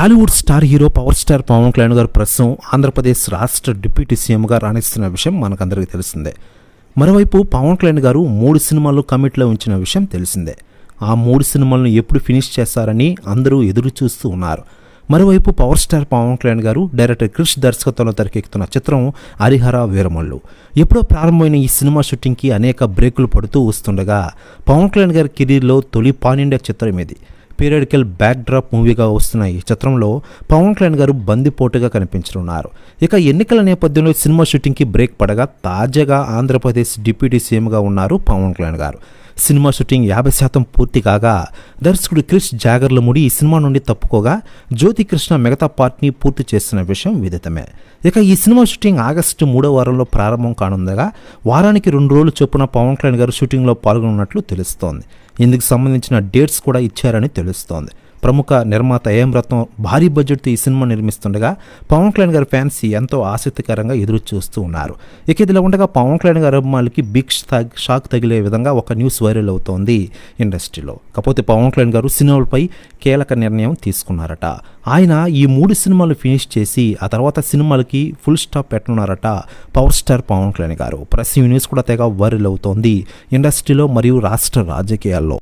Tollywood star hero power star Pawan Kalyan గారు ప్రస్తుతం ఆంధ్రప్రదేశ్ రాష్ట్ర డిప్యూటీ సీఎంగా రాణిస్తున్న విషయం మనకందరికీ తెలిసిందే. మరోవైపు పవన్ కళ్యాణ్ గారు 3 సినిమాలు కమిట్లో ఉంచిన విషయం తెలిసిందే. ఆ 3 సినిమాలను ఎప్పుడు ఫినిష్ చేస్తారని అందరూ ఎదురు చూస్తూ ఉన్నారు. మరోవైపు పవర్ స్టార్ పవన్ కళ్యాణ్ గారు డైరెక్టర్ క్రిష్ దర్శకత్వంలో తెరకెక్కుతున్న చిత్రం హరిహర వీరమల్లు. ఎప్పుడో ప్రారంభమైన ఈ సినిమా షూటింగ్కి అనేక బ్రేకులు పడుతూ వస్తుండగా పవన్ కళ్యాణ్ గారి కెరీర్లో తొలి పాన్ ఇండియా చిత్రం ఇది. పీరియడికల్ బ్యాక్ డ్రాప్ మూవీగా వస్తున్న ఈ చిత్రంలో పవన్ కళ్యాణ్ గారు బందిపోటుగా కనిపించనున్నారు. ఇక ఎన్నికల నేపథ్యంలో సినిమా షూటింగ్కి బ్రేక్ పడగా తాజాగా ఆంధ్రప్రదేశ్ డిప్యూటీ సీఎంగా ఉన్నారు పవన్ కళ్యాణ్ గారు. సినిమా షూటింగ్ 50% పూర్తి కాగా దర్శకుడు క్రిష్ జాగర్లముడి ఈ సినిమా నుండి తప్పుకోగా జ్యోతి కృష్ణ మిగతా పార్ట్ని పూర్తి చేస్తున్న విషయం విదితమే. ఇక ఈ సినిమా షూటింగ్ ఆగస్టు 3వ వారంలో ప్రారంభం కానుండగా వారానికి 2 రోజులు చొప్పున పవన్ కళ్యాణ్ గారు షూటింగ్లో పాల్గొన్నట్లు తెలుస్తోంది. ఇందుకు సంబంధించిన డేట్స్ కూడా ఇచ్చారని తెలుస్తోంది. ప్రముఖ నిర్మాత ఏఎం రత్నం భారీ బడ్జెట్తో ఈ సినిమా నిర్మిస్తుండగా పవన్ కళ్యాణ్ గారి ఫ్యాన్స్ ఎంతో ఆసక్తికరంగా ఎదురు చూస్తూ ఉన్నారు. ఇక ఇదిలా ఉండగా పవన్ కళ్యాణ్ గారి అభిమానులకి బిగ్ షాక్ తగిలే విధంగా ఒక న్యూస్ వైరల్ అవుతోంది ఇండస్ట్రీలో. కాకపోతే పవన్ కళ్యాణ్ గారు సినిమాలపై కీలక నిర్ణయం తీసుకున్నారట. ఆయన ఈ 3 సినిమాలు ఫినిష్ చేసి ఆ తర్వాత సినిమాలకి ఫుల్ స్టాప్ పెట్టనున్నారట పవర్ స్టార్ పవన్ కళ్యాణ్ గారు. ప్రెస్ న్యూస్ కూడా తెగ వైరల్ అవుతోంది ఇండస్ట్రీలో మరియు రాష్ట్ర రాజకీయాల్లో.